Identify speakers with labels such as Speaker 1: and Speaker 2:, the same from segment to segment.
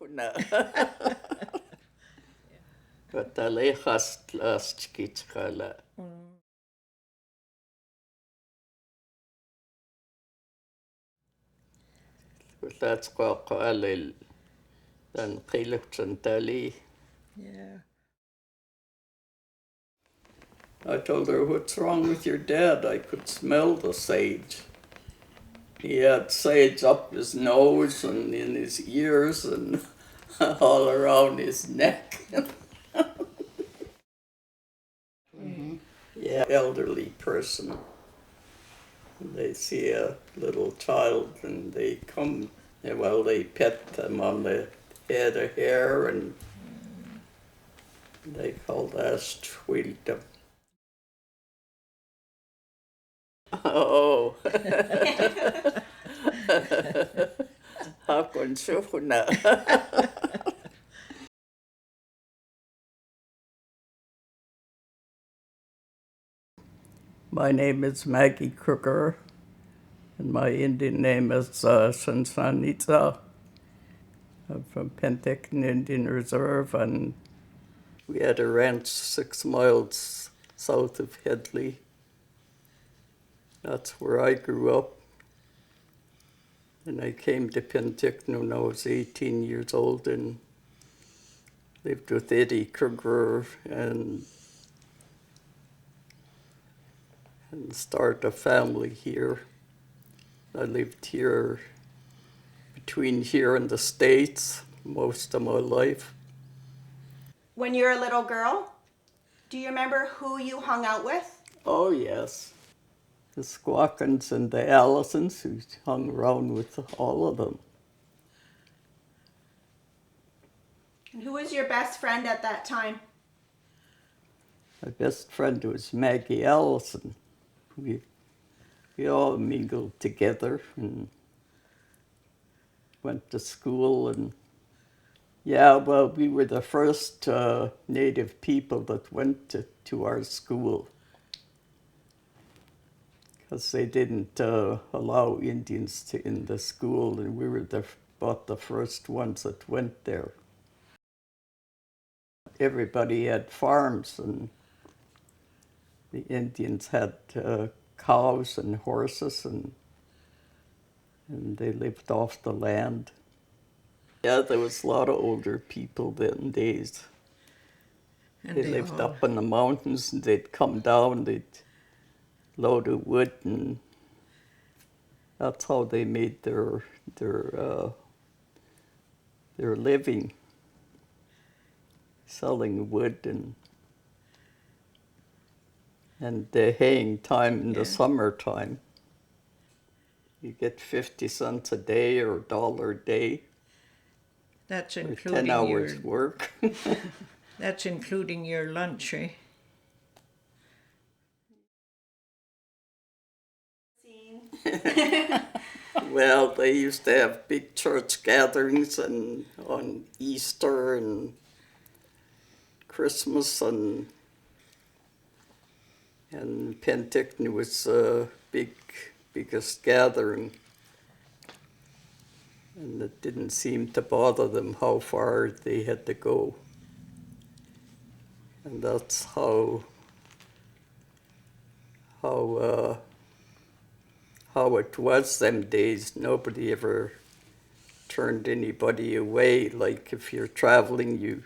Speaker 1: sufuna. But alejast last kitskala. That's qalil dan qilaqtan tali.
Speaker 2: Yeah.
Speaker 1: I told her, "What's wrong with your dad?" I could smell the sage. He had sage up his nose and in his ears and all around his neck. Yeah, elderly person. They see a little child and they come, well, they pet them on the head or hair and they call that twilta. Oh. Hakon sufuna. My name is Maggie Kruger, and my Indian name is Shansanitza. I'm from Penticton Indian Reserve, and we had a ranch 6 miles south of Headley. That's where I grew up. And I came to Penticton when I was 18 years old and lived with Eddie Kruger and started a family here. I lived here, between here and the States, most of my life.
Speaker 3: When you were a little girl, do you remember who you hung out with?
Speaker 1: Oh, yes. The Squawkins and the Allisons, who hung around with all of them.
Speaker 3: And who was your best friend at that time?
Speaker 1: My best friend was Maggie Allison. We all mingled together and went to school. And yeah, well, we were the first Native people that went to our school, because they didn't allow Indians in the school, and we were about the first ones that went there. Everybody had farms, and the Indians had cows and horses, and they lived off the land. Yeah, there was a lot of older people them days.
Speaker 2: And
Speaker 1: they lived up in the mountains, and they'd come down, they'd load of wood, and that's how they made their living, selling wood and the haying time in the summertime. You get 50 cents a day or $1 a day.
Speaker 2: That's
Speaker 1: for
Speaker 2: including
Speaker 1: 10 hours work.
Speaker 2: That's including your lunch, eh?
Speaker 1: Well, they used to have big church gatherings and on Easter and Christmas, and Penticton was the biggest gathering. And it didn't seem to bother them how far they had to go. And that's how it was them days. Nobody ever turned anybody away. Like if you're traveling, you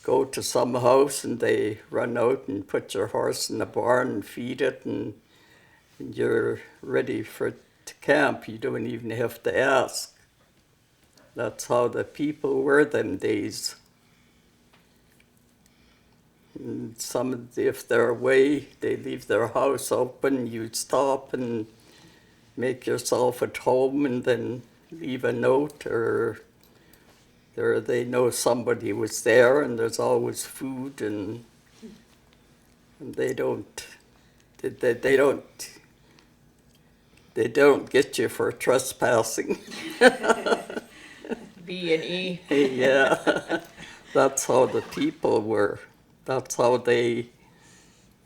Speaker 1: go to some house and they run out and put your horse in the barn and feed it, and you're ready to camp. You don't even have to ask. That's how the people were them days. And if they're away, they leave their house open. You stop and make yourself at home and then leave a note, or they know somebody was there, and there's always food, and they don't get you for trespassing.
Speaker 2: B&E.
Speaker 1: Yeah, that's how the people were. That's how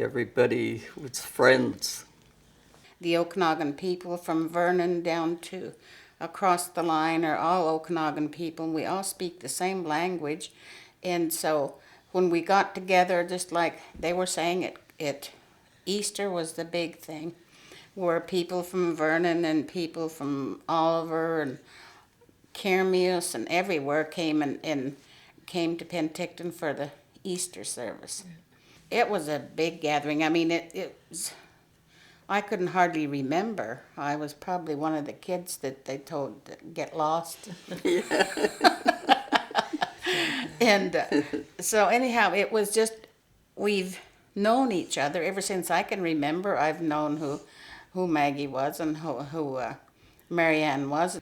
Speaker 1: everybody was friends.
Speaker 4: The Okanagan people from Vernon down to across the line are all Okanagan people, and we all speak the same language. And so when we got together, just like they were saying, Easter was the big thing, where people from Vernon and people from Oliver and Kermius and everywhere came and came to Penticton for the Easter service. It was a big gathering. I mean, it was, I couldn't hardly remember. I was probably one of the kids that they told to get lost. And so anyhow, it was just, we've known each other ever since I can remember. I've known who Maggie was and who Marianne was.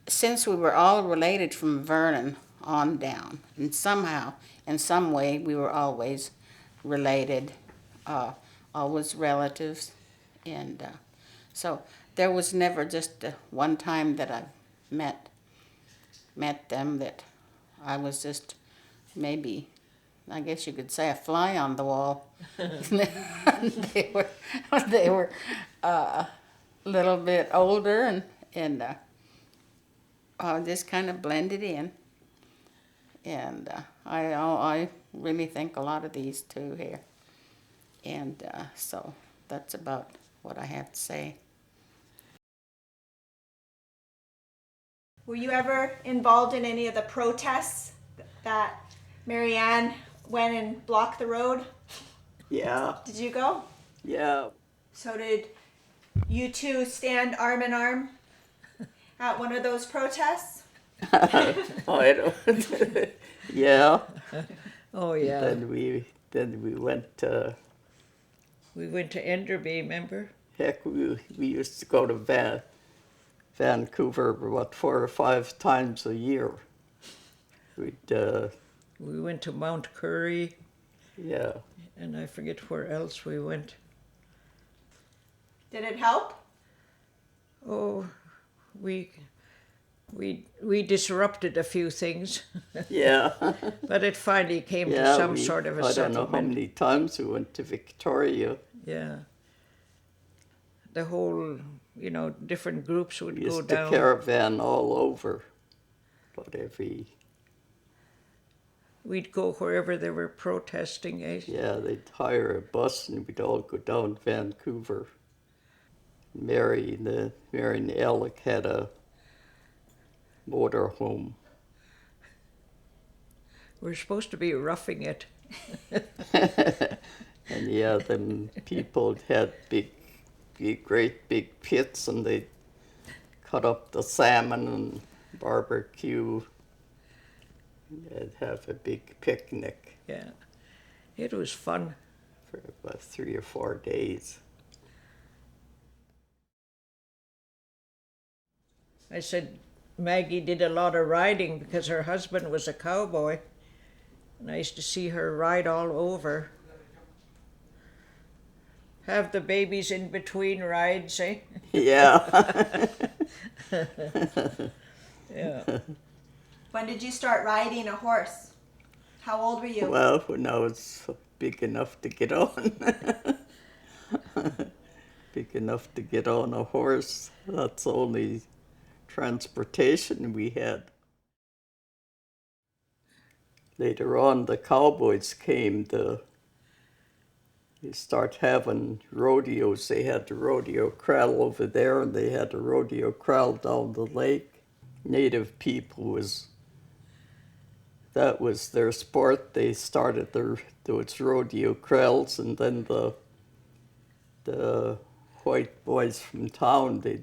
Speaker 4: Since we were all related from Vernon on down, and somehow, in some way, we were always related, always relatives. And so there was never just one time that I met them that I was just maybe, I guess you could say, a fly on the wall. They were a little bit older and just kind of blended in. And I really think a lot of these two here. And so that's about what I have to say.
Speaker 3: Were you ever involved in any of the protests that Marianne went and blocked the road?
Speaker 1: Yeah,
Speaker 3: Did you go?
Speaker 1: yeah.
Speaker 3: So did you two stand arm in arm at one of those protests?
Speaker 1: I don't. Yeah.
Speaker 2: Oh, yeah.
Speaker 1: Then we went to.
Speaker 2: We went to Enderby, remember?
Speaker 1: Heck, we used to go to Vancouver about 4 or 5 times a year. We'd
Speaker 2: We went to Mount Currie,
Speaker 1: yeah.
Speaker 2: and I forget where else we went.
Speaker 3: Did it help?
Speaker 2: Oh, we disrupted a few things,
Speaker 1: Yeah.
Speaker 2: but it finally came to
Speaker 1: Yeah,
Speaker 2: some sort of a
Speaker 1: I don't know how
Speaker 2: settlement.
Speaker 1: many times we went to Victoria.
Speaker 2: Yeah. The whole, different groups would
Speaker 1: We
Speaker 2: go
Speaker 1: used to
Speaker 2: down.
Speaker 1: caravan all over. But
Speaker 2: We'd go wherever they were protesting, eh?
Speaker 1: yeah, they'd hire a bus and we'd all go down to Vancouver. Mary and Alec had a motorhome.
Speaker 2: We're supposed to be roughing it.
Speaker 1: And yeah, them people had great big pits, and they'd cut up the salmon and barbecue. They'd have a big picnic
Speaker 2: Yeah. It was fun.
Speaker 1: for about 3 or 4 days.
Speaker 2: I said Maggie did a lot of riding because her husband was a cowboy. And I used to see her ride all over. Have the babies in between rides, eh?
Speaker 1: Yeah.
Speaker 2: Yeah.
Speaker 3: When did you start riding a horse? How old were you?
Speaker 1: Well, when I was big enough to get on. Big enough to get on a horse. That's the only transportation we had. Later on, the cowboys came to start having rodeos. They had the rodeo kraal over there, and they had the rodeo kraal down the lake. Native people that was their sport. They started those rodeo kraals, and then the white boys from town, they'd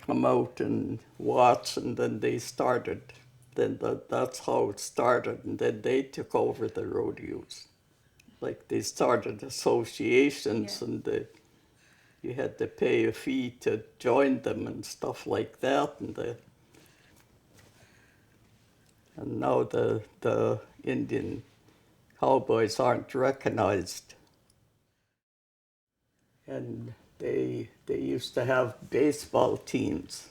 Speaker 1: come out and watch, and then they started. Then that's how it started, and then they took over the rodeos. Like they started associations, and you had to pay a fee to join them and stuff like that, and now the Indian cowboys aren't recognized. And they used to have baseball teams.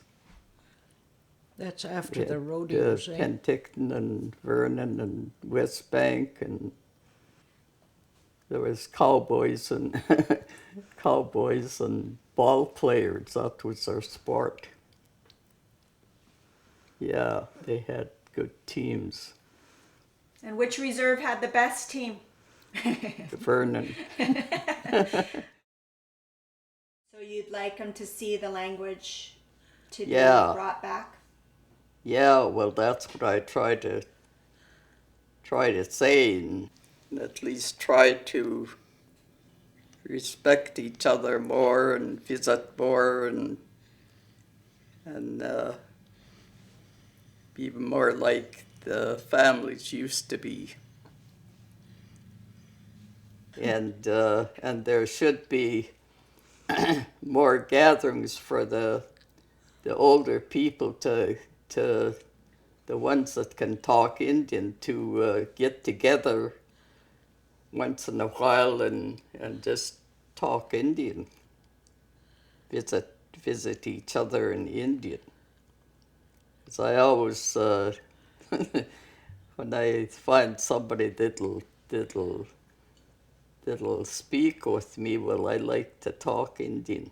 Speaker 2: That's after the
Speaker 1: Yeah,
Speaker 2: rodeos, eh?
Speaker 1: Penticton and Vernon and West Bank, and there was cowboys and cowboys and ball players. That was their sport. Yeah, they had good teams.
Speaker 3: And which reserve had the best team?
Speaker 1: Vernon.
Speaker 3: So you'd like them to see the language to be
Speaker 1: Yeah.
Speaker 3: brought back?
Speaker 1: Yeah, well, that's what I try to say, and at least try to respect each other more and visit more and be more like the families used to be. And there should be more gatherings for the older people to the ones that can talk Indian to get together once in a while and just talk Indian, visit each other in Indian. Because I always when I find somebody that'll speak with me, well, I like to talk Indian.